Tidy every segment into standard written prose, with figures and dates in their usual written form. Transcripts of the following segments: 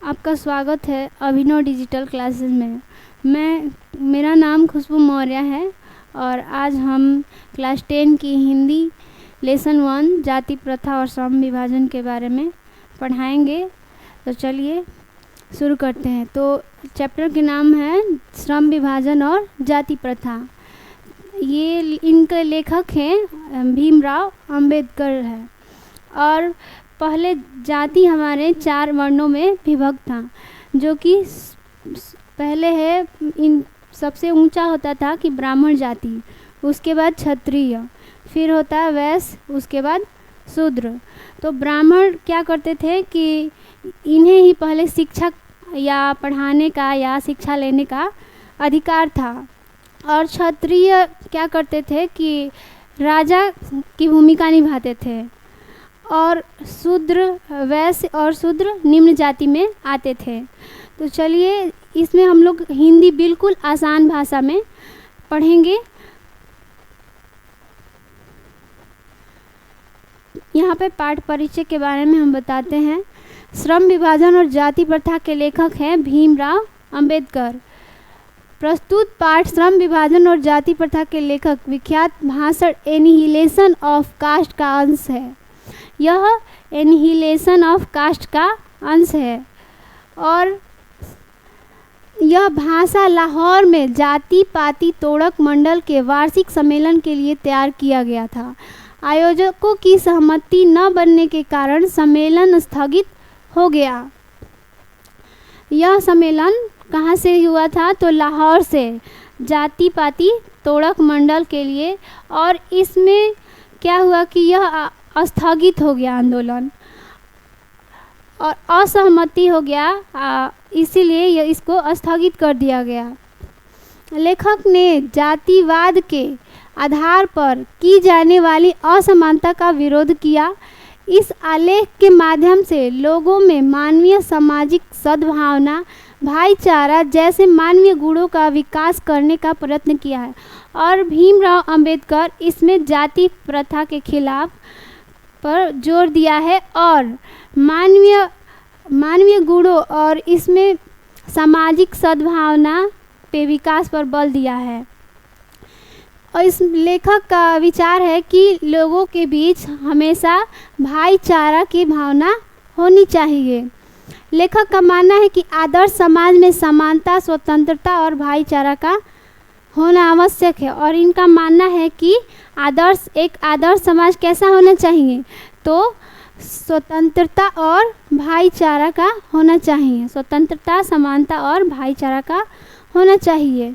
आपका स्वागत है अभिनव डिजिटल क्लासेस में। मेरा नाम खुशबू मौर्य है और आज हम क्लास 10 की हिंदी लेसन 1 जाति प्रथा और श्रम विभाजन के बारे में पढ़ाएंगे। तो चलिए शुरू करते हैं। तो चैप्टर के नाम है श्रम विभाजन और जाति प्रथा। ये इनके लेखक हैं भीमराव अंबेडकर है। और पहले जाति हमारे 4 वर्णों में विभक्त था, जो कि पहले है इन सबसे ऊंचा होता था कि ब्राह्मण जाति, उसके बाद क्षत्रिय, फिर होता है वैश्य, उसके बाद शूद्र। तो ब्राह्मण क्या करते थे कि इन्हें ही पहले शिक्षक या पढ़ाने का या शिक्षा लेने का अधिकार था। और क्षत्रिय क्या करते थे कि राजा की भूमिका निभाते थे। और शूद्र, वैश्य और शूद्र निम्न जाति में आते थे। तो चलिए इसमें हम लोग हिंदी बिल्कुल आसान भाषा में पढ़ेंगे। यहाँ पे पाठ परिचय के बारे में हम बताते हैं। श्रम विभाजन और जाति प्रथा के लेखक हैं भीमराव अंबेडकर। प्रस्तुत पाठ श्रम विभाजन और जाति प्रथा के लेखक विख्यात भाषण एनिहिलेशन ऑफ कास्ट का अंश है। यह एनिहिलेशन ऑफ कास्ट का अंश है और यह भाषा लाहौर में जाति पाति तोड़क मंडल के वार्षिक सम्मेलन के लिए तैयार किया गया था। आयोजकों की सहमति न बनने के कारण सम्मेलन स्थगित हो गया। यह सम्मेलन कहाँ से हुआ था? तो लाहौर से, जाति पाति तोड़क मंडल के लिए। और इसमें क्या हुआ कि यह स्थगित हो गया आंदोलन और असहमति हो गया, इसीलिए इसको स्थगित कर दिया गया। लेखक ने जातिवाद के आधार पर की जाने वाली असमानता का विरोध किया। इस आलेख के माध्यम से लोगों में मानवीय सामाजिक सद्भावना, भाईचारा जैसे मानवीय गुणों का विकास करने का प्रयत्न किया है। और भीमराव अंबेडकर इसमें जाति प्रथा के खिलाफ पर जोर दिया है और मानवीय गुणों और इसमें सामाजिक सद्भावना पे विकास पर बल दिया है। और इस लेखक का विचार है कि लोगों के बीच हमेशा भाईचारा की भावना होनी चाहिए। लेखक का मानना है कि आदर्श समाज में समानता, स्वतंत्रता और भाईचारा का होना आवश्यक है। और इनका मानना है कि एक आदर्श समाज कैसा होना चाहिए? तो स्वतंत्रता और भाईचारा का होना चाहिए। स्वतंत्रता, समानता और भाईचारा का होना चाहिए।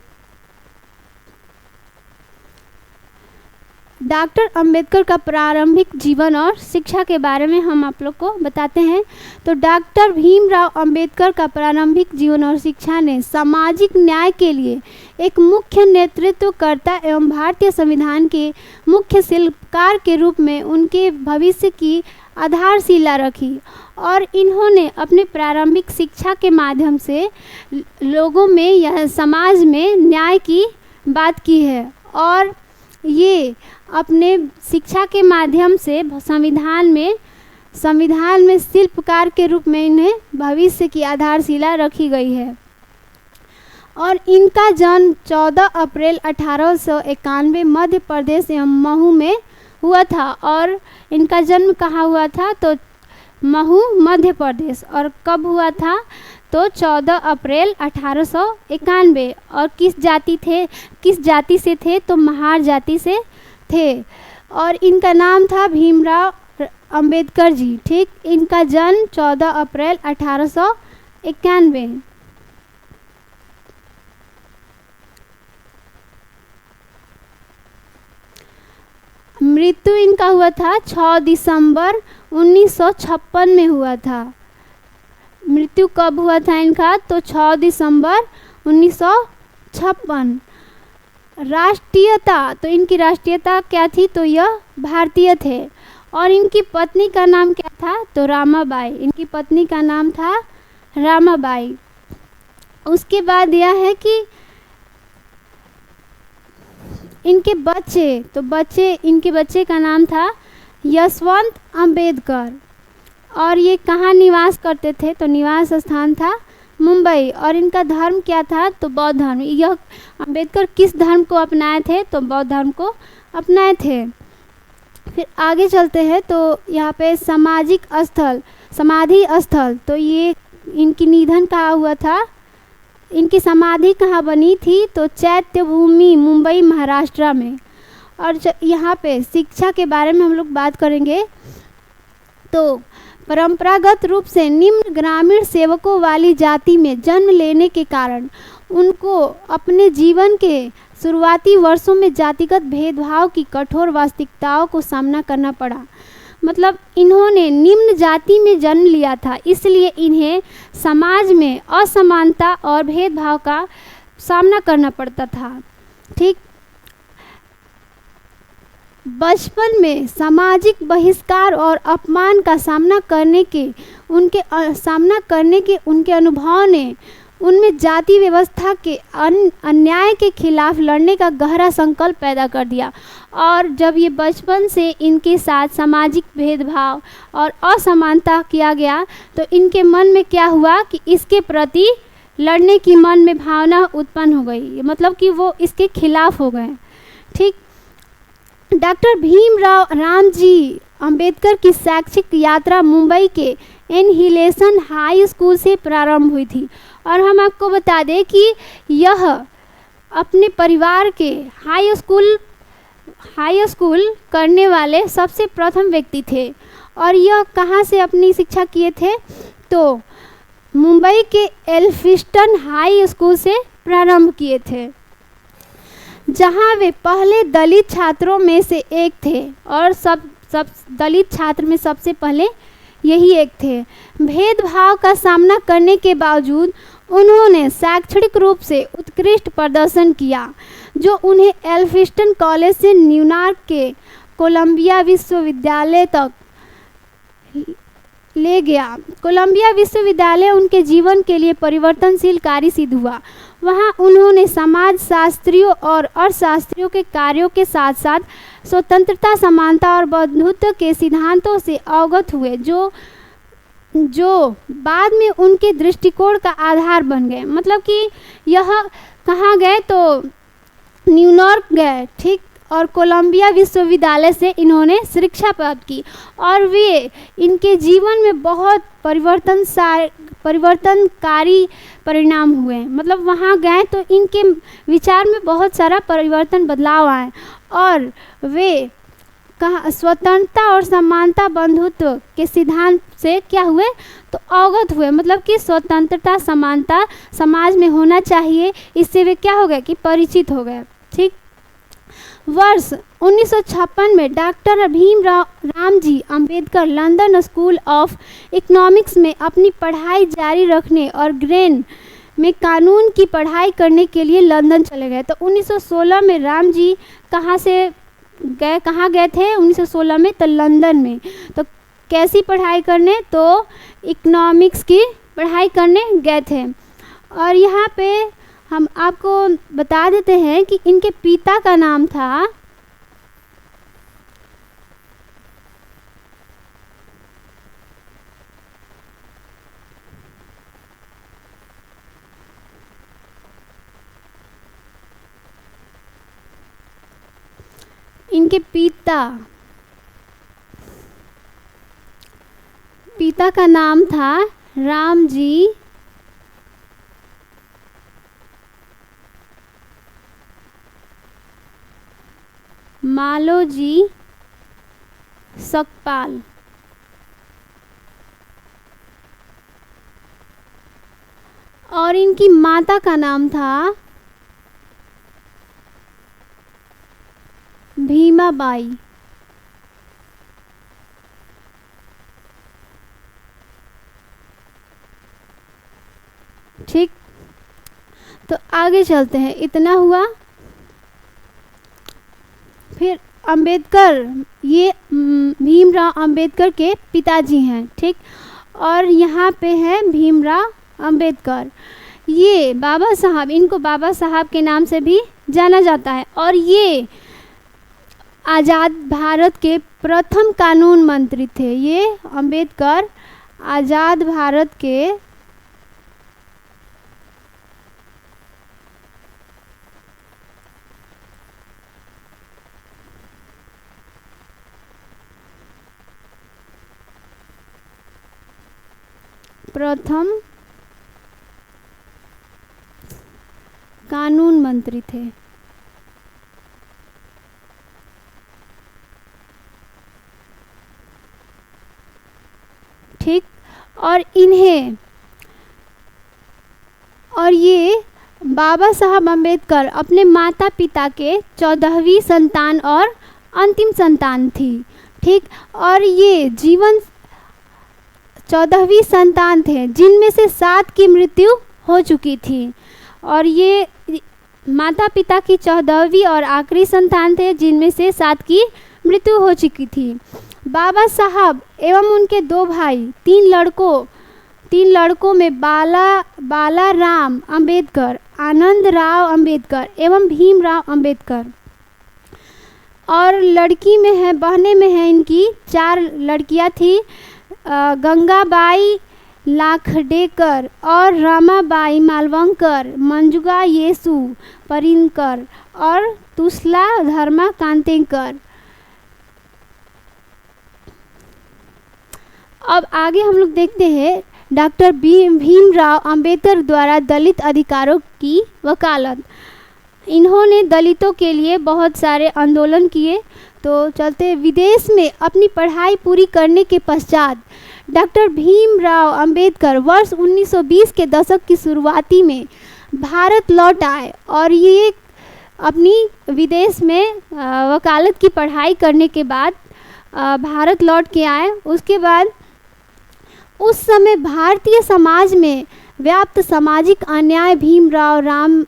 डॉक्टर अंबेडकर का प्रारंभिक जीवन और शिक्षा के बारे में हम आप लोग को बताते हैं। तो डॉक्टर भीमराव अंबेडकर का प्रारंभिक जीवन और शिक्षा ने सामाजिक न्याय के लिए एक मुख्य नेतृत्वकर्ता एवं भारतीय संविधान के मुख्य शिल्पकार के रूप में उनके भविष्य की आधारशिला रखी। और इन्होंने अपने प्रारंभिक शिक्षा के माध्यम से लोगों में यह समाज में न्याय की बात की है। और ये अपने शिक्षा के माध्यम से संविधान में शिल्पकार के रूप में इन्हें भविष्य की आधारशिला रखी गई है। और इनका जन्म 14 अप्रैल 1891 मध्य प्रदेश एवं महू में हुआ था। और इनका जन्म कहाँ हुआ था? तो महू, मध्य प्रदेश। और कब हुआ था? तो 14 अप्रैल 1891। और किस जाति से थे? तो महार जाति से थे। और इनका नाम था भीमराव अंबेडकर जी। ठीक, इनका जन्म 14 अप्रैल 1891। मृत्यु इनका हुआ था 6 दिसंबर 1956 में हुआ था। मृत्यु कब हुआ था इनका? तो 6 दिसंबर 1956। राष्ट्रीयता, तो इनकी राष्ट्रीयता क्या थी? तो यह भारतीय थे। और इनकी पत्नी का नाम क्या था? तो रामाबाई। इनकी पत्नी का नाम था रामाबाई। उसके बाद यह है कि इनके बच्चे का नाम था यशवंत अंबेडकर। और ये कहाँ निवास करते थे, तो निवास स्थान था मुंबई। और इनका धर्म क्या था, तो बौद्ध धर्म। यह अंबेडकर किस धर्म को अपनाए थे, तो बौद्ध धर्म को अपनाए थे। फिर आगे चलते हैं तो यहाँ पे सामाजिक स्थल, समाधि स्थल, तो ये इनकी निधन कहाँ हुआ था, इनकी समाधि कहाँ बनी थी, तो चैत्य भूमि मुंबई महाराष्ट्र में। और यहाँ पे शिक्षा के बारे में हम लोग बात करेंगे तो परंपरागत रूप से निम्न ग्रामीण सेवकों वाली जाति में जन्म लेने के कारण उनको अपने जीवन के शुरुआती वर्षों में जातिगत भेदभाव की कठोर वास्तविकताओं को सामना करना पड़ा। मतलब इन्होंने निम्न जाति में जन्म लिया था, इसलिए इन्हें समाज में असमानता और भेदभाव का सामना करना पड़ता था। ठीक, बचपन में सामाजिक बहिष्कार और अपमान का सामना करने के उनके अनुभव ने उनमें जाति व्यवस्था के अन्याय के खिलाफ लड़ने का गहरा संकल्प पैदा कर दिया। और जब ये बचपन से इनके साथ सामाजिक भेदभाव और असमानता किया गया तो इनके मन में क्या हुआ कि इसके प्रति लड़ने की मन में भावना उत्पन्न हो गई, मतलब कि वो इसके खिलाफ हो गए। ठीक, डॉक्टर भीमराव रामजी अंबेडकर की शैक्षिक यात्रा मुंबई के एनहिलेशन हाई स्कूल से प्रारंभ हुई थी। और हम आपको बता दें कि यह अपने परिवार के हाई स्कूल करने वाले सबसे प्रथम व्यक्ति थे। और यह कहाँ से अपनी शिक्षा किए थे, तो मुंबई के एल्फिस्टन हाई स्कूल से प्रारंभ किए थे, जहाँ वे पहले दलित छात्रों में से एक थे। और सब दलित छात्र में सबसे पहले यही एक थे। भेदभाव का सामना करने के बावजूद उन्होंने शैक्षणिक रूप से उत्कृष्ट प्रदर्शन किया, जो उन्हें एल्फिस्टन कॉलेज से न्यूयॉर्क के कोलंबिया विश्वविद्यालय तक ले गया। कोलंबिया विश्वविद्यालय उनके जीवन के लिए परिवर्तनशील कार्य सिद्ध हुआ। वहाँ उन्होंने समाज शास्त्रियों और अर्थशास्त्रियों के कार्यों के साथ साथ स्वतंत्रता, समानता और बंधुत्व के सिद्धांतों से अवगत हुए, जो बाद में उनके दृष्टिकोण का आधार बन गए। मतलब कि यह कहाँ गए, तो न्यूयॉर्क गए। ठीक, और कोलंबिया विश्वविद्यालय से इन्होंने शिक्षा प्राप्त की और वे इनके जीवन में बहुत परिवर्तनकारी परिणाम हुए। मतलब वहाँ गए तो इनके विचार में बहुत सारा परिवर्तन, बदलाव आए और वे कहाँ स्वतंत्रता और समानता, बंधुत्व के सिद्धांत से क्या हुए, तो अवगत हुए। मतलब कि स्वतंत्रता, समानता समाज में होना चाहिए, इससे वे क्या हो गए कि परिचित हो गए। ठीक, वर्ष 1956 में doctor Bhimrao Ramji Ambedkar London school of economics में अपनी पढ़ाई जारी रखने और ग्रेन में कानून की पढ़ाई करने के लिए लंदन चले गए। तो 1916 में राम जी कहाँ गए थे 1916 में, तो लंदन में। तो कैसी पढ़ाई करने, तो इकोनॉमिक्स की पढ़ाई करने गए थे। और यहाँ पे हम आपको बता देते हैं कि इनके पिता का नाम था पिता का नाम था रामजी मालोजी सकपाल। और इनकी माता का नाम था भीमाबाई। ठीक, तो आगे चलते हैं। इतना हुआ। फिर अंबेडकर, ये भीमराव अंबेडकर के पिताजी हैं। ठीक, और यहाँ पे है भीमराव अंबेडकर। ये बाबा साहब, इनको बाबा साहब के नाम से भी जाना जाता है। और ये आज़ाद भारत के प्रथम कानून मंत्री थे। ये अंबेडकर आज़ाद भारत के प्रथम कानून मंत्री थे। ठीक, और ये बाबा साहब अम्बेडकर अपने माता पिता के 14वीं संतान और अंतिम संतान थी। ठीक, और ये 14वीं संतान थे जिनमें से 7 की मृत्यु हो चुकी थी, और ये माता पिता की 14वीं और आखिरी संतान थे जिनमें से 7 की मृत्यु हो चुकी थी। बाबा साहब एवं उनके 2 भाई, 3 लड़कों में बाला राम अम्बेडकर, आनंद राव अम्बेडकर एवं भीमराव अम्बेडकर, और लड़की में है, बहनें में है इनकी 4 लड़कियां थी, गंगाबाई लाखडेकर और रमाबाई मालवंकर, मंजुगा येसु परिनकर और तुसला धर्मा कांतेकर। अब आगे हम लोग देखते हैं डॉक्टर भीमराव अंबेडकर द्वारा दलित अधिकारों की वकालत। इन्होंने दलितों के लिए बहुत सारे आंदोलन किए। तो चलते विदेश में अपनी पढ़ाई पूरी करने के पश्चात डॉक्टर भीमराव अंबेडकर वर्ष 1920 के दशक की शुरुआती में भारत लौट आए, और ये अपनी विदेश में वकालत की पढ़ाई करने के बाद भारत लौट के आए। उसके बाद उस समय भारतीय समाज में व्याप्त सामाजिक अन्याय, भीमराव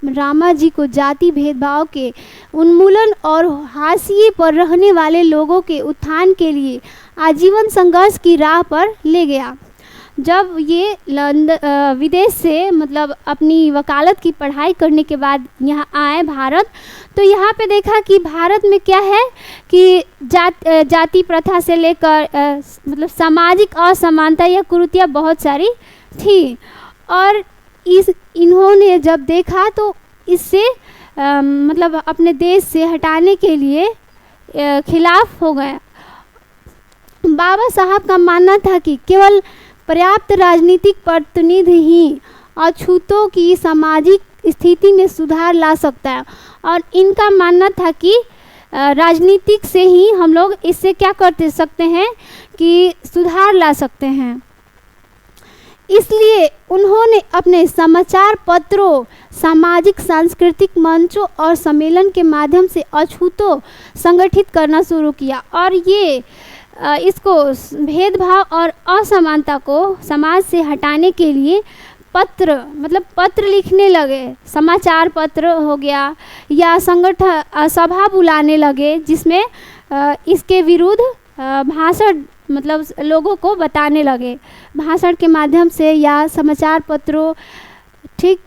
रामाजी को जाति भेदभाव के उन्मूलन और हाशिए पर रहने वाले लोगों के उत्थान के लिए आजीवन संघर्ष की राह पर ले गया। जब ये विदेश से मतलब अपनी वकालत की पढ़ाई करने के बाद यहाँ आए भारत, तो यहाँ पे देखा कि भारत में क्या है कि जाति प्रथा से लेकर मतलब सामाजिक असमानता या कुरीतियाँ बहुत सारी थी, और इन्होंने जब देखा तो इससे मतलब अपने देश से हटाने के लिए खिलाफ हो गए। बाबा साहब का मानना था कि केवल पर्याप्त राजनीतिक प्रतिनिधि ही अछूतों की सामाजिक स्थिति में सुधार ला सकता है, और इनका मानना था कि राजनीतिक से ही हम लोग इससे क्या कर सकते हैं कि सुधार ला सकते हैं। इसलिए उन्होंने अपने समाचार पत्रों, सामाजिक सांस्कृतिक मंचों और सम्मेलन के माध्यम से अछूतों संगठित करना शुरू किया, और ये इसको भेदभाव और असमानता को समाज से हटाने के लिए पत्र लिखने लगे। समाचार पत्र हो गया या संगठन सभा बुलाने लगे जिसमें इसके विरुद्ध भाषण मतलब लोगों को बताने लगे भाषण के माध्यम से या समाचार पत्रों। ठीक,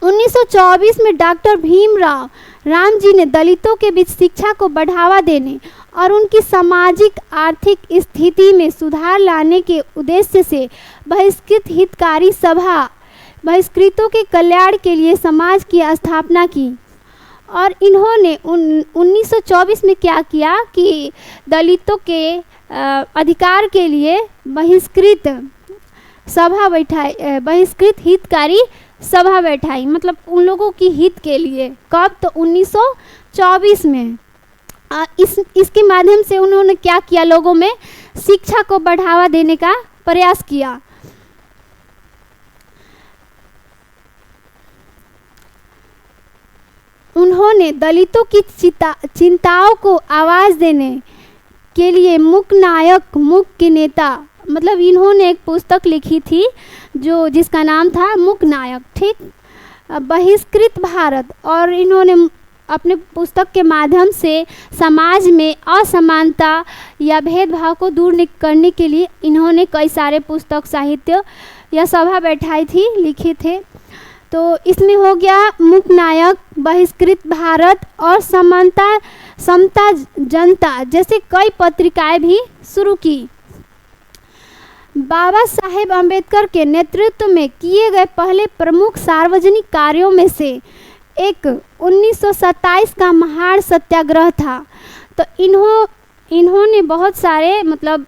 1924 में डॉक्टर भीमराव रामजी ने दलितों के बीच शिक्षा को बढ़ावा देने और उनकी सामाजिक आर्थिक स्थिति में सुधार लाने के उद्देश्य से बहिष्कृतों के कल्याण के लिए समाज की स्थापना की। और इन्होंने 1924 में क्या किया कि दलितों के अधिकार के लिए बहिष्कृत हितकारी सभा बैठाई, मतलब उन लोगों की हित के लिए। कब? तो 1924 में। इसके माध्यम से उन्होंने क्या किया, लोगों में शिक्षा को बढ़ावा देने का प्रयास किया। उन्होंने दलितों की चिंताओं को आवाज़ देने के लिए मुख्य नेता मतलब इन्होंने एक पुस्तक लिखी थी जिसका नाम था मुख्य नायक। ठीक, बहिष्कृत भारत। और इन्होंने अपने पुस्तक के माध्यम से समाज में असमानता या भेदभाव को दूर करने के लिए इन्होंने कई सारे पुस्तक, साहित्य या सभा बैठाई थी, लिखे थे। तो इसमें हो गया मुख्य नायक, बहिष्कृत भारत और समता जनता जैसे कई पत्रिकाएं भी शुरू की। बाबा साहेब अम्बेडकर के नेतृत्व में किए गए पहले प्रमुख सार्वजनिक कार्यों में से एक 1927 का महाड़ सत्याग्रह था। तो इन्होंने बहुत सारे मतलब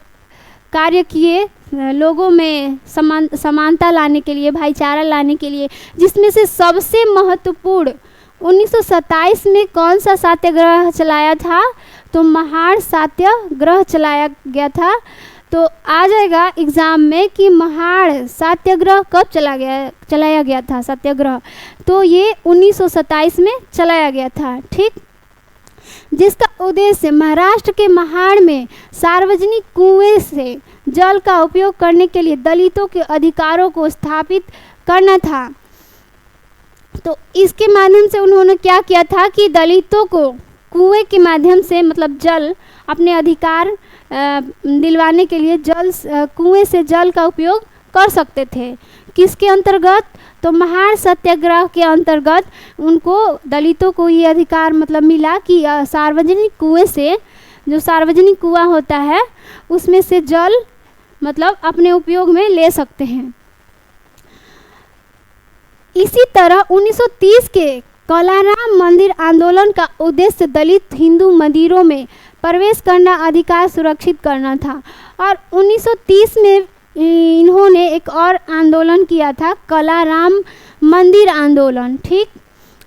कार्य किए लोगों में समानता लाने के लिए, भाईचारा लाने के लिए, जिसमें से सबसे महत्वपूर्ण 1927 में कौन सा सत्याग्रह चलाया था? तो महाड़ सत्याग्रह चलाया गया था। तो आ जाएगा एग्ज़ाम में कि महाड़ सत्याग्रह कब चलाया गया था सत्याग्रह। तो ये 1927 में चलाया गया था, ठीक, जिसका उद्देश्य महाराष्ट्र के महाड़ में सार्वजनिक कुएं से जल का उपयोग करने के लिए दलितों के अधिकारों को स्थापित करना था। तो इसके माध्यम से उन्होंने क्या किया था कि दलितों को कुएं के माध्यम से मतलब जल, अपने अधिकार दिलवाने के लिए कुएं से जल का उपयोग कर सकते थे। किसके अंतर्गत? तो महाड़ सत्याग्रह के अंतर्गत उनको, दलितों को ये अधिकार मतलब मिला कि सार्वजनिक कुएं से, जो सार्वजनिक कुआं होता है उसमें से जल मतलब अपने उपयोग में ले सकते हैं। इसी तरह 1930 के कलाराम मंदिर आंदोलन का उद्देश्य दलित हिंदू मंदिरों में प्रवेश करना, अधिकार सुरक्षित करना था। और 1930 में इन्होंने एक और आंदोलन किया था, कलाराम मंदिर आंदोलन, ठीक,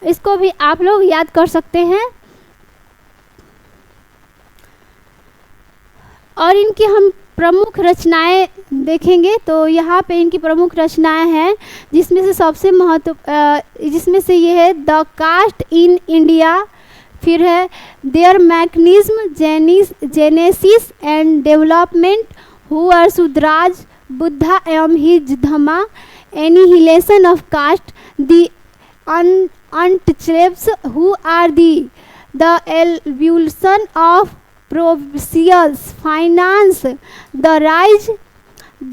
इसको भी आप लोग याद कर सकते हैं। और इनकी हम प्रमुख रचनाएं देखेंगे तो यहाँ पे इनकी प्रमुख रचनाएं हैं, जिसमें से सबसे जिसमें से ये है द कास्ट इन इंडिया, फिर है their mechanism genesis and development, who are Shudras, Buddha एवं his Dhamma, annihilation of caste, the untouchables, who are the evolution of provincials, finance, the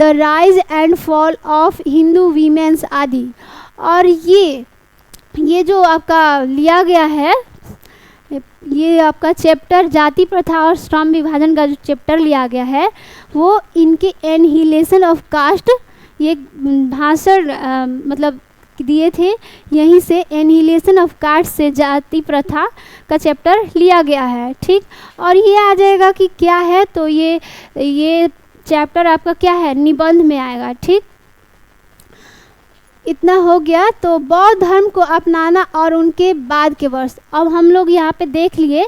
rise and fall of Hindu women's आदि। और ये जो आपका लिया गया है, ये आपका चैप्टर जाति प्रथा और श्रम विभाजन का जो चैप्टर लिया गया है वो इनके एनिहिलेशन ऑफ कास्ट, ये भाषण मतलब दिए थे, यहीं से एनिहिलेशन ऑफ कास्ट से जाति प्रथा का चैप्टर लिया गया है, ठीक। और ये आ जाएगा कि क्या है, तो ये चैप्टर आपका क्या है, निबंध में आएगा, ठीक। इतना हो गया। तो बौद्ध धर्म को अपनाना और उनके बाद के वर्ष, अब हम लोग यहाँ पे देख लिए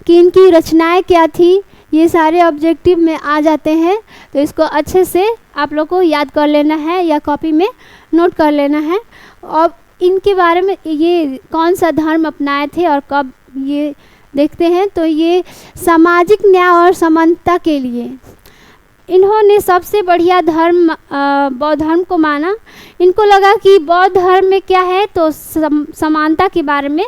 कि इनकी रचनाएं क्या थी, ये सारे ऑब्जेक्टिव में आ जाते हैं। तो इसको अच्छे से आप लोग को याद कर लेना है या कॉपी में नोट कर लेना है। और इनके बारे में ये कौन सा धर्म अपनाए थे और कब, ये देखते हैं। तो ये सामाजिक न्याय और समानता के लिए इन्होंने सबसे बढ़िया धर्म बौद्ध धर्म को माना। इनको लगा कि बौद्ध धर्म में क्या है, तो समानता के बारे में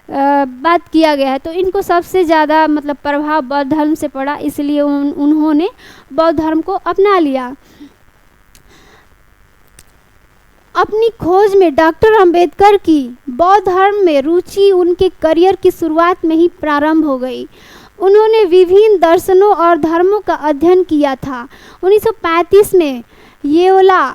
बात किया गया है। तो इनको सबसे ज़्यादा मतलब प्रभाव बौद्ध धर्म से पड़ा, इसलिए उन्होंने बौद्ध धर्म को अपना लिया। अपनी खोज में डॉक्टर अंबेडकर की बौद्ध धर्म में रुचि उनके करियर की शुरुआत में ही प्रारंभ हो गई। उन्होंने विभिन्न दर्शनों और धर्मों का अध्ययन किया था। 1935 में येओला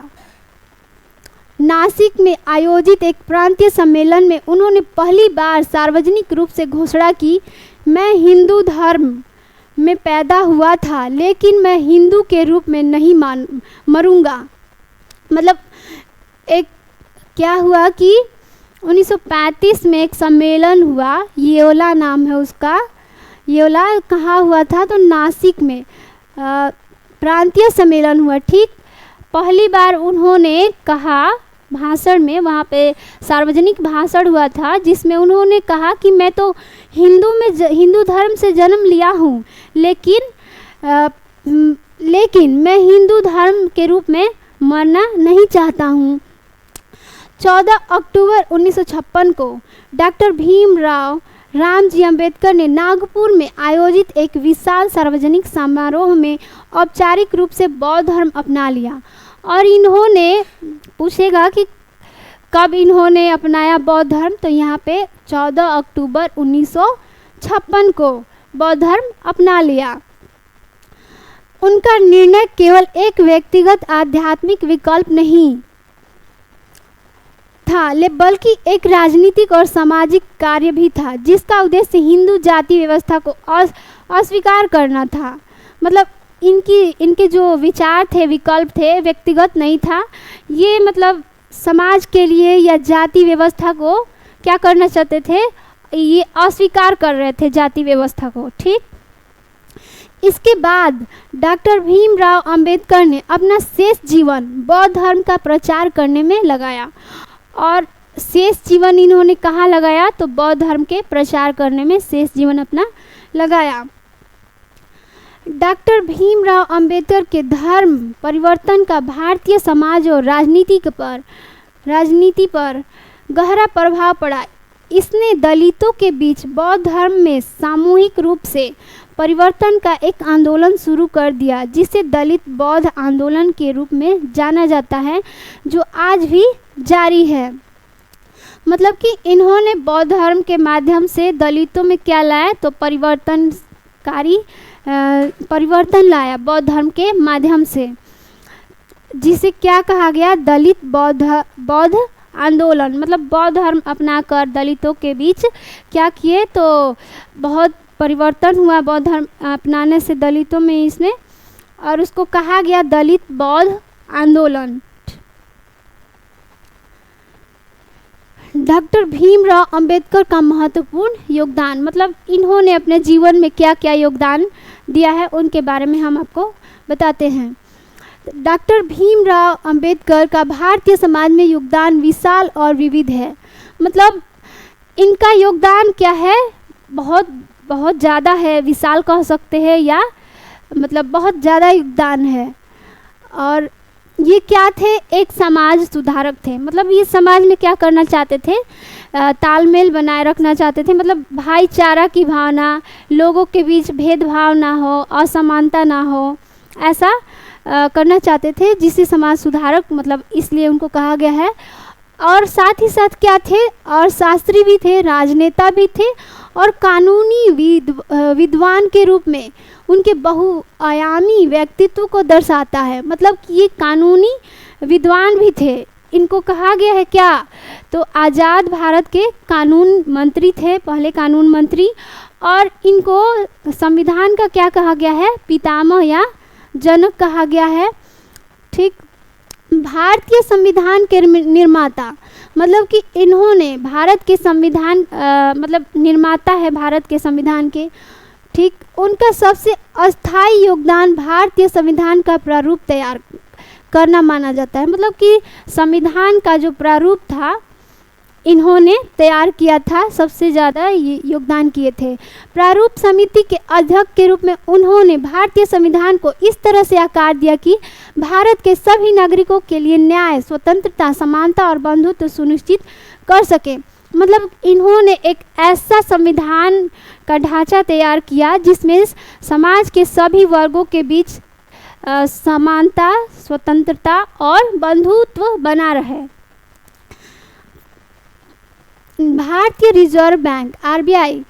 नासिक में आयोजित एक प्रांतीय सम्मेलन में उन्होंने पहली बार सार्वजनिक रूप से घोषणा की, मैं हिंदू धर्म में पैदा हुआ था लेकिन मैं हिंदू के रूप में नहीं मरूंगा। मतलब एक क्या हुआ कि 1935 में एक सम्मेलन हुआ, येओला नाम है उसका। येओला कहाँ हुआ था, तो नासिक में प्रांतीय सम्मेलन हुआ, ठीक। पहली बार उन्होंने कहा भाषण में, वहाँ पे सार्वजनिक भाषण हुआ था जिसमें उन्होंने कहा कि मैं तो हिंदू धर्म से जन्म लिया हूँ, लेकिन मैं हिंदू धर्म के रूप में मरना नहीं चाहता हूँ। 14 अक्टूबर 1956 को डॉक्टर भीमराव रामजी अंबेडकर ने नागपुर में आयोजित एक विशाल सार्वजनिक समारोह में औपचारिक रूप से बौद्ध धर्म अपना लिया। और इन्होंने पूछेगा कि कब इन्होंने अपनाया बौद्ध धर्म, तो यहाँ पे 14 अक्टूबर 1956 को बौद्ध धर्म अपना लिया। उनका निर्णय केवल एक व्यक्तिगत आध्यात्मिक विकल्प नहीं था, बल्कि एक राजनीतिक और सामाजिक कार्य भी था, जिसका उद्देश्य हिंदू जाति व्यवस्था को अस्वीकार करना था। मतलब इनके जो विचार थे, विकल्प थे, व्यक्तिगत नहीं था ये, मतलब समाज के लिए या जाति व्यवस्था को क्या करना चाहते थे, ये अस्वीकार कर रहे थे जाति व्यवस्था को। ठीक, इसके बाद डॉक्टर भीमराव अंबेडकर ने अपना शेष जीवन बौद्ध धर्म का प्रचार करने में लगाया। और शेष जीवन इन्होंने कहाँ लगाया, तो बौद्ध धर्म के प्रचार करने में शेष जीवन अपना लगाया। डॉक्टर भीमराव अंबेडकर के धर्म परिवर्तन का भारतीय समाज और राजनीति पर गहरा प्रभाव पड़ा। इसने दलितों के बीच बौद्ध धर्म में सामूहिक रूप से परिवर्तन का एक आंदोलन शुरू कर दिया, जिसे दलित बौद्ध आंदोलन के रूप में जाना जाता है, जो आज भी जारी है। मतलब कि इन्होंने बौद्ध धर्म के माध्यम से दलितों में क्या लाया, तो परिवर्तन लाया बौद्ध धर्म के माध्यम से, जिसे क्या कहा गया, दलित बौद्ध आंदोलन। मतलब बौद्ध धर्म अपनाकर दलितों के बीच क्या किए, तो बहुत परिवर्तन हुआ बौद्ध धर्म अपनाने से दलितों में इसमें, और उसको कहा गया दलित बौद्ध आंदोलन। डॉक्टर भीमराव अंबेडकर का महत्वपूर्ण योगदान, मतलब इन्होंने अपने जीवन में क्या क्या योगदान दिया है उनके बारे में हम आपको बताते हैं। डॉक्टर भीमराव अंबेडकर का भारतीय समाज में योगदान विशाल और विविध है। मतलब इनका योगदान क्या है, बहुत ज़्यादा है, विशाल कह सकते हैं, या मतलब बहुत ज़्यादा योगदान है। और ये क्या थे, एक समाज सुधारक थे। मतलब ये समाज में क्या करना चाहते थे, तालमेल बनाए रखना चाहते थे। मतलब भाईचारा की भावना, लोगों के बीच भेदभाव ना हो, असमानता ना हो, ऐसा करना चाहते थे, जिससे समाज सुधारक, मतलब इसलिए उनको कहा गया है। और साथ ही साथ क्या थे, और शास्त्री भी थे, राजनेता भी थे, और कानूनी विद्वान के रूप में उनके बहुआयामी व्यक्तित्व को दर्शाता है। मतलब कि ये कानूनी विद्वान भी थे। इनको कहा गया है क्या, तो आज़ाद भारत के कानून मंत्री थे, पहले कानून मंत्री। और इनको संविधान का क्या कहा गया है, पितामह या जनक कहा गया है। ठीक, भारतीय संविधान के निर्माता, मतलब कि इन्होंने भारत के संविधान मतलब निर्माता है भारत के संविधान के। ठीक, उनका सबसे अस्थायी योगदान भारतीय संविधान का प्रारूप तैयार करना माना जाता है। मतलब कि संविधान का जो प्रारूप था इन्होंने तैयार किया था, सबसे ज़्यादा योगदान किए थे। प्रारूप समिति के अध्यक्ष के रूप में उन्होंने भारतीय संविधान को इस तरह से आकार दिया कि भारत के सभी नागरिकों के लिए न्याय, स्वतंत्रता, समानता और बंधुत्व सुनिश्चित कर सके। मतलब इन्होंने एक ऐसा संविधान का ढांचा तैयार किया जिसमें समाज के सभी वर्गों के बीच समानता, स्वतंत्रता और बंधुत्व बना रहे। भारतीय रिजर्व बैंक आरबीआई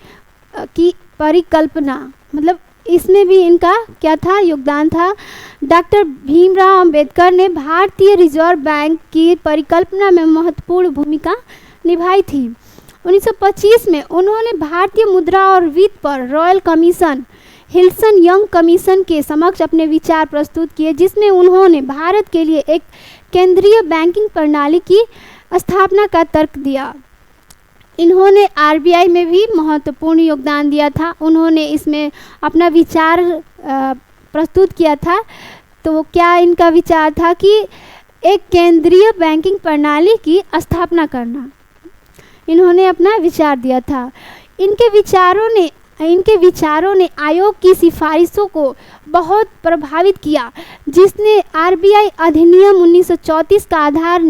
की परिकल्पना, मतलब इसमें भी इनका क्या था, योगदान था। डॉक्टर भीमराव अंबेडकर ने भारतीय रिजर्व बैंक की परिकल्पना में महत्वपूर्ण भूमिका निभाई थी। 1925 में उन्होंने भारतीय मुद्रा और वित्त पर रॉयल कमीशन, हिल्सन यंग कमीशन के समक्ष अपने विचार प्रस्तुत किए, जिसमें उन्होंने भारत के लिए एक केंद्रीय बैंकिंग प्रणाली की स्थापना का तर्क दिया। इन्होंने आरबीआई में भी महत्वपूर्ण योगदान दिया था। उन्होंने इसमें अपना विचार प्रस्तुत किया था। तो क्या इनका विचार था कि एक केंद्रीय बैंकिंग प्रणाली की स्थापना करना, इन्होंने अपना विचार दिया था। इनके विचारों ने आयोग की सिफारिशों को बहुत प्रभावित किया, जिसने आरबीआई अधिनियम 1934 का आधार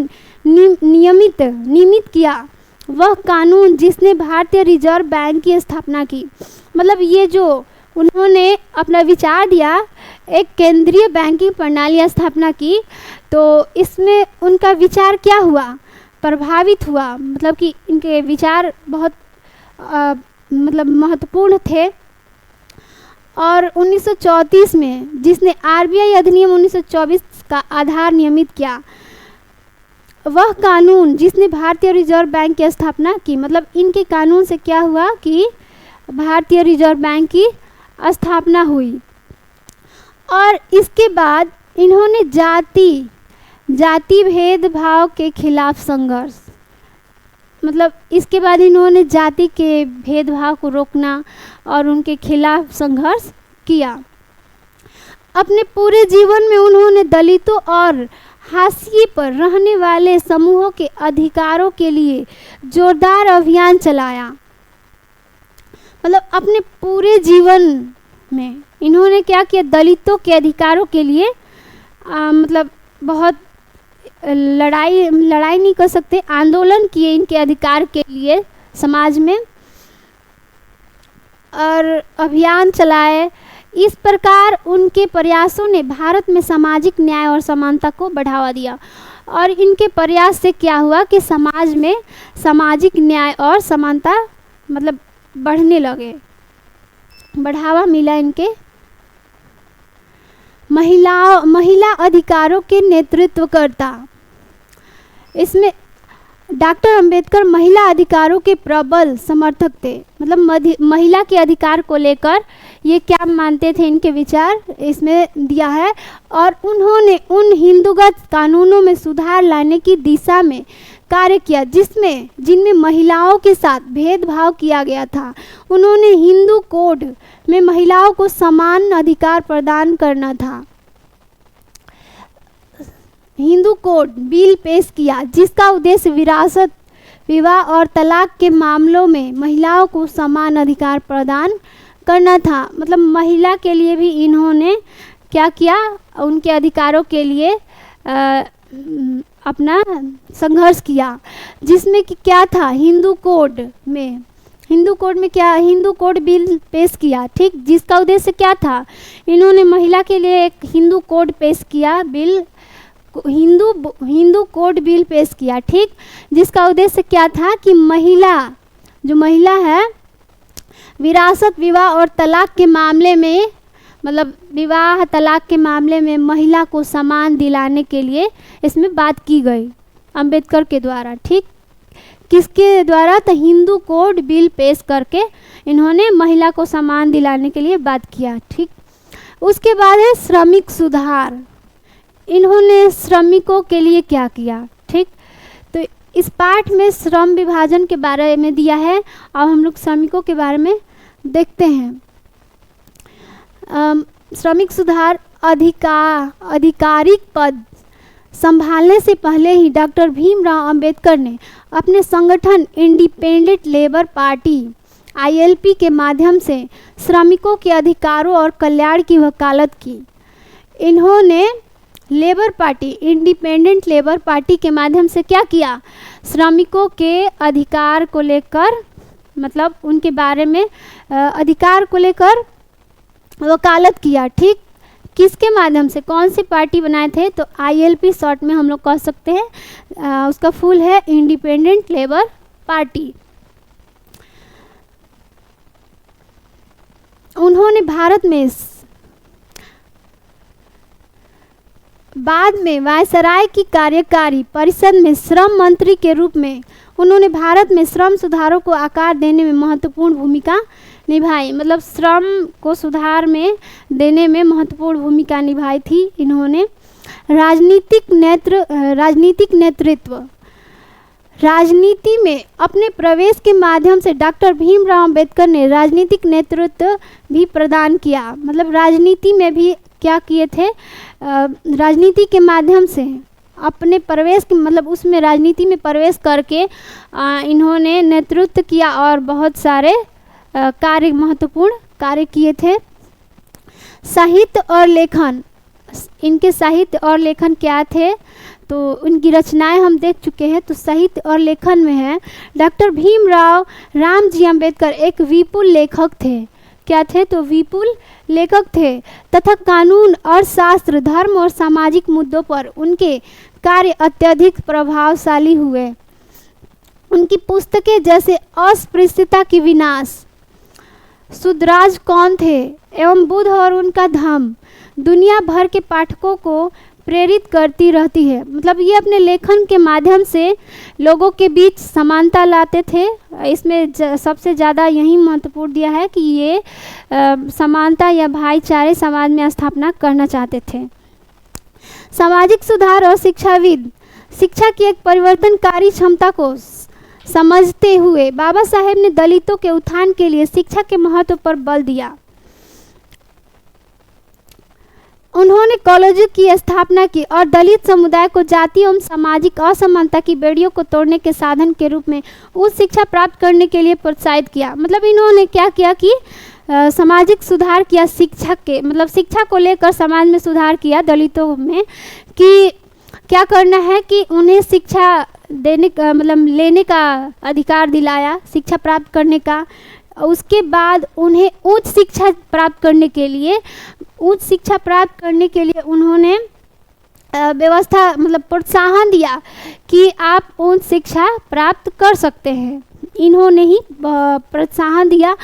नियमित किया। वह कानून जिसने भारतीय रिजर्व बैंक की स्थापना की। मतलब ये जो उन्होंने अपना विचार दिया, एक केंद्रीय बैंकिंग प्रणाली स्थापना की, तो इसमें उनका विचार क्या हुआ, प्रभावित हुआ, मतलब कि इनके विचार बहुत मतलब महत्वपूर्ण थे। और 1934 में जिसने आरबीआई अधिनियम 1924 का आधार नियमित किया, वह कानून जिसने भारतीय रिजर्व बैंक की स्थापना की। मतलब इनके कानून से क्या हुआ कि भारतीय रिजर्व बैंक की स्थापना हुई। और इसके बाद इन्होंने जाति भेदभाव के खिलाफ संघर्ष, मतलब इसके बाद इन्होंने जाति के भेदभाव को रोकना और उनके खिलाफ संघर्ष किया। अपने पूरे जीवन में उन्होंने दलितों और हाशिए पर रहने वाले समूहों के अधिकारों के लिए जोरदार अभियान चलाया। मतलब अपने पूरे जीवन में इन्होंने क्या किया, दलितों के अधिकारों के लिए मतलब बहुत लड़ाई नहीं कर सकते, आंदोलन किए इनके अधिकार के लिए समाज में और अभियान चलाए। इस प्रकार उनके प्रयासों ने भारत में सामाजिक न्याय और समानता को बढ़ावा दिया। और इनके प्रयास से क्या हुआ कि समाज में सामाजिक न्याय और समानता मतलब बढ़ने लगे, बढ़ावा मिला इनके। महिला अधिकारों के नेतृत्वकर्ता, इसमें डॉक्टर अंबेडकर महिला अधिकारों के प्रबल समर्थक थे। मतलब महिला के अधिकार को लेकर ये क्या मानते थे, इनके विचार इसमें दिया है। और उन्होंने उन हिंदूगत कानूनों में सुधार लाने की दिशा में कार्य किया जिनमें महिलाओं के साथ भेदभाव किया गया था। उन्होंने हिंदू कोड में महिलाओं को समान अधिकार प्रदान करना था। हिंदू कोड बिल पेश किया जिसका उद्देश्य विरासत, विवाह और तलाक के मामलों में महिलाओं को समान अधिकार प्रदान करना था। मतलब महिला के लिए भी इन्होंने क्या किया, उनके अधिकारों के लिए अपना संघर्ष किया। जिसमें कि क्या था, हिंदू कोड में क्या, हिंदू कोड बिल पेश किया, ठीक, जिसका उद्देश्य क्या था, इन्होंने महिला के लिए एक हिंदू कोड पेश किया, हिंदू कोड बिल पेश किया, ठीक, जिसका उद्देश्य क्या था कि महिला है विरासत, विवाह और तलाक के मामले में, मतलब विवाह तलाक के मामले में महिला को समान दिलाने के लिए इसमें बात की गई अंबेडकर के द्वारा, ठीक। किसके द्वारा, तो हिंदू कोड बिल पेश करके इन्होंने महिला को समान दिलाने के लिए बात किया, ठीक। उसके बाद है श्रमिक सुधार। इन्होंने श्रमिकों के लिए क्या किया, ठीक। तो इस पाठ में श्रम विभाजन के बारे में दिया है। अब हम लोग श्रमिकों के बारे में देखते हैं। श्रमिक सुधार आधिकारिक पद संभालने से पहले ही डॉक्टर भीमराव अंबेडकर ने अपने संगठन इंडिपेंडेंट लेबर पार्टी ILP के माध्यम से श्रमिकों के अधिकारों और कल्याण की वकालत की। इन्होंने labour party, independent labour party के माध्यम से क्या किया, श्रमिकों के अधिकार को लेकर, मतलब उनके बारे में अधिकार को लेकर वकालत किया, ठीक। किसके माध्यम से, कौन सी पार्टी बनाए थे, तो ILP शॉर्ट में हम लोग कह सकते हैं, उसका फुल है इंडिपेंडेंट लेबर पार्टी। उन्होंने भारत में बाद में वायसराय की कार्यकारी परिषद में श्रम मंत्री के रूप में उन्होंने भारत में श्रम सुधारों को आकार देने में महत्वपूर्ण भूमिका निभाई। मतलब श्रम को सुधार में देने में महत्वपूर्ण भूमिका निभाई थी इन्होंने। राजनीतिक नेतृत्व, राजनीति में अपने प्रवेश के माध्यम से डॉक्टर भीमराव अंबेडकर ने राजनीतिक नेतृत्व भी प्रदान किया। मतलब राजनीति में भी क्या किए थे, राजनीति के माध्यम से अपने प्रवेश के, मतलब उसमें राजनीति में प्रवेश करके इन्होंने नेतृत्व किया और बहुत सारे कार्य, महत्वपूर्ण कार्य किए थे। साहित्य और लेखन, इनके साहित्य और लेखन क्या थे, तो उनकी रचनाएं हम देख चुके हैं। तो साहित्य और लेखन में है, डॉक्टर भीमराव रामजी अंबेडकर एक विपुल लेखक थे। क्या थे, तो विपुल लेखक थे तथा कानून, अर्थशास्त्र, धर्म और सामाजिक मुद्दों पर उनके कार्य अत्यधिक प्रभावशाली हुए। उनकी पुस्तकें जैसे अस्पृश्यता की विनाश, शुद्राज कौन थे एवं बुद्ध और उनका धम्म दुनिया भर के पाठकों को प्रेरित करती रहती है। मतलब ये अपने लेखन के माध्यम से लोगों के बीच समानता लाते थे। इसमें सबसे ज़्यादा यही महत्वपूर्ण दिया है कि ये समानता या भाईचारे समाज में स्थापना करना चाहते थे। सामाजिक सुधार और शिक्षाविद, शिक्षा की एक परिवर्तनकारी क्षमता को समझते हुए बाबा साहेब ने दलितों के उत्थान के लिए शिक्षा के महत्व पर बल दिया। उन्होंने कॉलेजों की स्थापना की और दलित समुदाय को जाति एवं सामाजिक असमानता की बेड़ियों को तोड़ने के साधन के रूप में उच्च शिक्षा प्राप्त करने के लिए प्रोत्साहित किया। मतलब इन्होंने क्या किया कि सामाजिक सुधार किया, शिक्षा के मतलब शिक्षा को लेकर समाज में सुधार किया दलितों में कि क्या करना है कि उन्हें शिक्षा देने का मतलब लेने का अधिकार दिलाया, शिक्षा प्राप्त करने का। उसके बाद उन्हें उच्च शिक्षा प्राप्त करने के लिए उन्होंने व्यवस्था मतलब प्रोत्साहन दिया कि आप उच्च शिक्षा प्राप्त कर सकते हैं। इन्होंने ही प्रोत्साहन दिया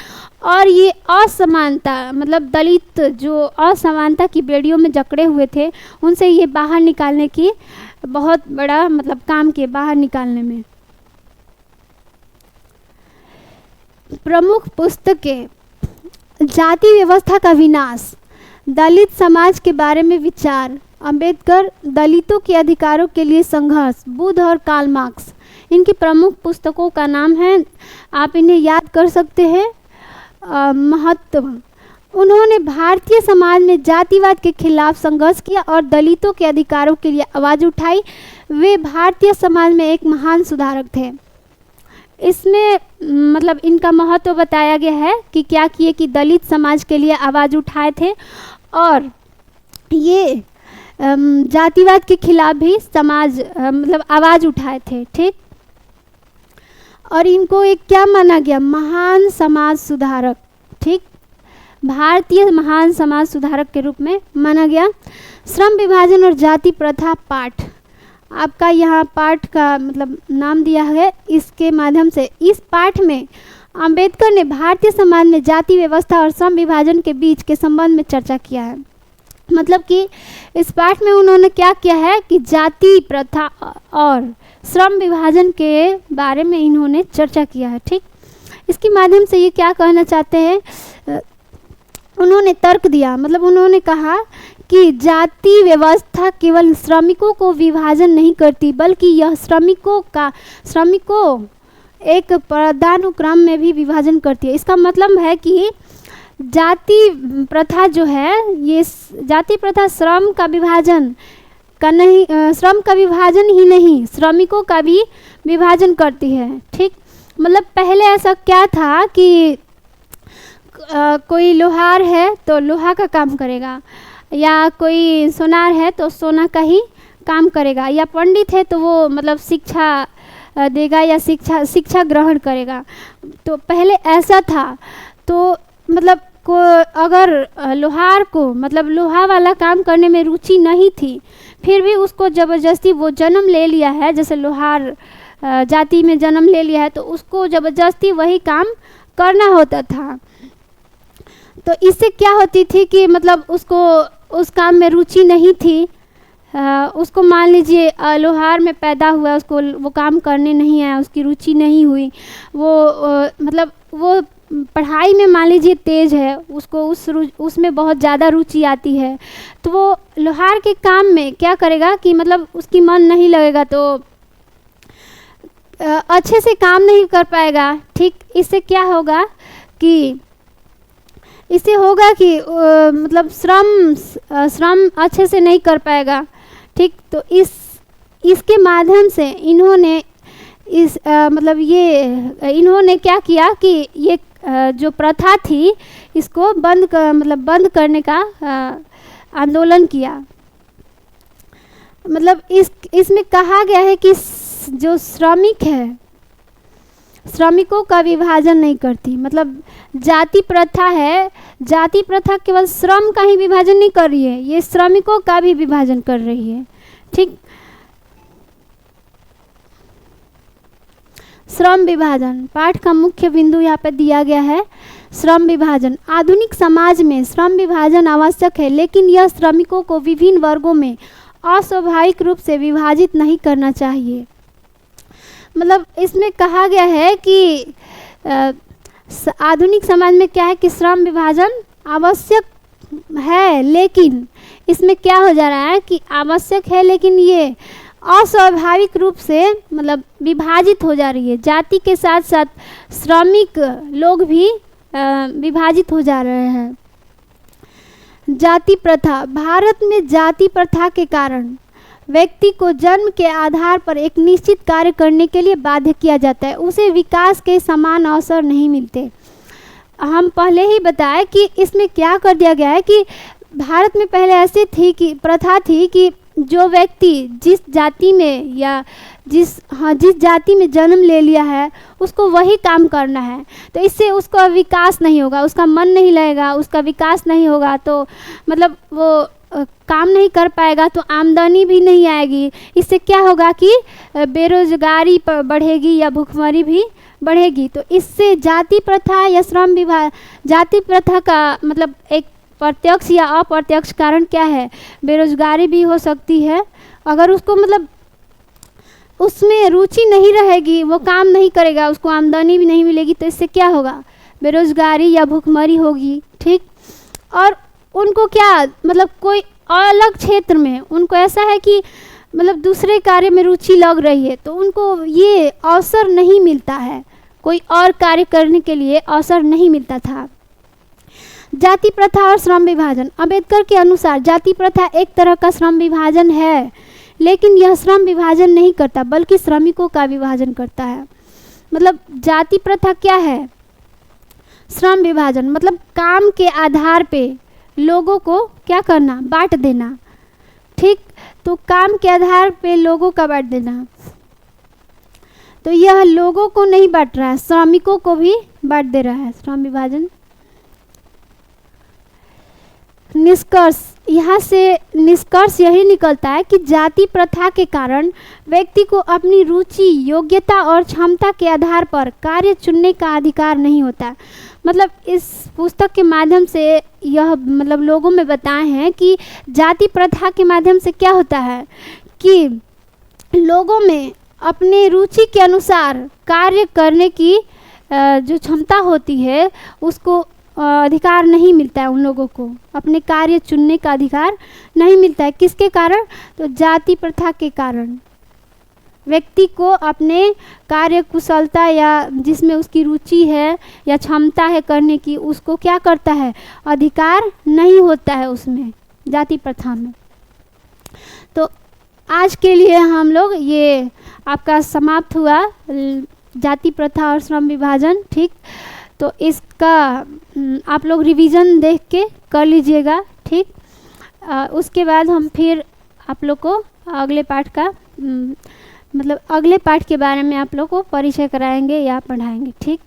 और ये असमानता मतलब दलित जो असमानता की बेड़ियों में जकड़े हुए थे उनसे ये बाहर निकालने की बहुत बड़ा मतलब काम किए बाहर निकालने में। प्रमुख पुस्तकें, जाति व्यवस्था का विनाश, दलित समाज के बारे में विचार, अंबेडकर, दलितों के अधिकारों के लिए संघर्ष, बुद्ध और कार्ल मार्क्स। इनकी प्रमुख पुस्तकों का नाम है, आप इन्हें याद कर सकते हैं। महत्व, उन्होंने भारतीय समाज में जातिवाद के खिलाफ संघर्ष किया और दलितों के अधिकारों के लिए आवाज़ उठाई। वे भारतीय समाज में एक महान सुधारक थे। इसमें मतलब इनका महत्व बताया गया है कि क्या किए कि दलित समाज के लिए आवाज़ उठाए थे और ये जातिवाद के खिलाफ भी समाज मतलब आवाज़ उठाए थे। ठीक, और इनको एक क्या माना गया, महान समाज सुधारक। ठीक, भारतीय महान समाज सुधारक के रूप में माना गया। श्रम विभाजन और जाति प्रथा पाठ, आपका यहाँ पाठ का मतलब नाम दिया है। इसके माध्यम से इस पाठ में अंबेडकर ने भारतीय समाज में जाति व्यवस्था और श्रम विभाजन के बीच के संबंध में चर्चा किया है। मतलब कि इस पाठ में उन्होंने क्या किया है कि जाति प्रथा और श्रम विभाजन के बारे में इन्होंने चर्चा किया है। ठीक, इसके माध्यम से ये क्या कहना चाहते हैं, उन्होंने तर्क दिया। मतलब उन्होंने कहा कि जाति व्यवस्था केवल श्रमिकों को विभाजन नहीं करती बल्कि यह श्रमिकों एक पदानुक्रम में भी विभाजन करती है। इसका मतलब है कि जाति प्रथा जो है, ये जाति प्रथा श्रम का विभाजन ही नहीं, श्रमिकों का भी विभाजन करती है। ठीक, मतलब पहले ऐसा क्या था कि कोई लोहार है तो लोहा का काम करेगा, या कोई सोनार है तो सोना का ही काम करेगा, या पंडित है तो वो मतलब शिक्षा देगा या शिक्षा ग्रहण करेगा। तो पहले ऐसा था। तो मतलब को अगर लोहार को मतलब लोहा वाला काम करने में रुचि नहीं थी, फिर भी उसको ज़बरदस्ती वो जन्म ले लिया है, जैसे लोहार जाति में जन्म ले लिया है तो उसको ज़बरदस्ती वही काम करना होता था। तो इससे क्या होती थी कि मतलब उसको उस काम में रुचि नहीं थी। उसको मान लीजिए लोहार में पैदा हुआ, उसको वो काम करने नहीं आया, उसकी रुचि नहीं हुई, मतलब वो पढ़ाई में मान लीजिए तेज़ है, उसको उसमें बहुत ज़्यादा रुचि आती है, तो वो लोहार के काम में क्या करेगा कि मतलब उसकी मन नहीं लगेगा तो अच्छे से काम नहीं कर पाएगा। ठीक, इससे क्या होगा कि मतलब श्रम अच्छे से नहीं कर पाएगा। ठीक, तो इसके माध्यम से इन्होंने इन्होंने क्या किया कि ये जो प्रथा थी इसको बंद करने का आंदोलन किया। मतलब इसमें कहा गया है कि जो श्रमिक है श्रमिकों का विभाजन नहीं करती। मतलब जाति प्रथा है, जाति प्रथा केवल श्रम का ही विभाजन नहीं कर रही है, ये श्रमिकों का भी विभाजन कर रही है। ठीक, श्रम विभाजन, पाठ का मुख्य बिंदु यहाँ पे दिया गया है श्रम विभाजन। आधुनिक समाज में श्रम विभाजन आवश्यक है, लेकिन यह श्रमिकों को विभिन्न वर्गों में अस्वाभाविक रूप से विभाजित नहीं करना चाहिए। मतलब इसमें कहा गया है कि आधुनिक समाज में क्या है कि श्रम विभाजन आवश्यक है, लेकिन इसमें क्या हो जा रहा है कि आवश्यक है लेकिन ये अस्वाभाविक रूप से मतलब विभाजित हो जा रही है। जाति के साथ साथ श्रमिक लोग भी विभाजित हो जा रहे हैं। जाति प्रथा, भारत में जाति प्रथा के कारण व्यक्ति को जन्म के आधार पर एक निश्चित कार्य करने के लिए बाध्य किया जाता है, उसे विकास के समान अवसर नहीं मिलते। हम पहले ही बताया कि इसमें क्या कर दिया गया है कि भारत में पहले ऐसी थी कि प्रथा थी कि जो व्यक्ति जिस जाति में या जिस जाति में जन्म ले लिया है उसको वही काम करना है, तो इससे उसका विकास नहीं होगा, उसका मन नहीं लगेगा, उसका विकास नहीं होगा, तो मतलब वो काम नहीं कर पाएगा, तो आमदनी भी नहीं आएगी। इससे क्या होगा कि बेरोजगारी बढ़ेगी या भुखमरी भी बढ़ेगी। तो इससे जाति प्रथा या श्रम विभाग, जाति प्रथा का मतलब एक प्रत्यक्ष या अप्रत्यक्ष कारण क्या है, बेरोजगारी भी हो सकती है। अगर उसको मतलब उसमें रुचि नहीं रहेगी, वो काम नहीं करेगा, उसको आमदनी भी नहीं मिलेगी, तो इससे क्या होगा, बेरोजगारी या भुखमरी होगी। ठीक, और उनको क्या मतलब कोई अलग क्षेत्र में उनको ऐसा है कि मतलब दूसरे कार्य में रुचि लग रही है, तो उनको ये अवसर नहीं मिलता है, कोई और कार्य करने के लिए अवसर नहीं मिलता था। जाति प्रथा और श्रम विभाजन, अंबेडकर के अनुसार जाति प्रथा एक तरह का श्रम विभाजन है, लेकिन यह श्रम विभाजन नहीं करता बल्कि श्रमिकों का विभाजन करता है। मतलब जाति प्रथा क्या है, श्रम विभाजन मतलब काम के आधार पे लोगों को क्या करना, बांट देना। ठीक, तो काम के आधार पे लोगों का बांट देना, तो यह लोगों को नहीं बांट रहा है, श्रमिकों को भी बांट दे रहा है श्रम विभाजन। निष्कर्ष, यहाँ से निष्कर्ष यही निकलता है कि जाति प्रथा के कारण व्यक्ति को अपनी रुचि, योग्यता और क्षमता के आधार पर कार्य चुनने का अधिकार नहीं होता। मतलब इस पुस्तक के माध्यम से यह मतलब लोगों में बताए हैं कि जाति प्रथा के माध्यम से क्या होता है कि लोगों में अपने रुचि के अनुसार कार्य करने की जो क्षमता होती है उसको अधिकार नहीं मिलता है, उन लोगों को अपने कार्य चुनने का अधिकार नहीं मिलता है। किसके कारण, तो जाति प्रथा के कारण व्यक्ति को अपने कार्य कुशलता या जिसमें उसकी रुचि है या क्षमता है करने की, उसको क्या करता है, अधिकार नहीं होता है उसमें, जाति प्रथा में। तो आज के लिए हम लोग ये आपका समाप्त हुआ जाति प्रथा और श्रम विभाजन। ठीक, तो इसका आप लोग रिवीजन देख के कर लीजिएगा। ठीक, उसके बाद हम फिर आप लोग को अगले पाठ का मतलब अगले पाठ के बारे में आप लोग को परिचय कराएंगे या पढ़ाएंगे। ठीक।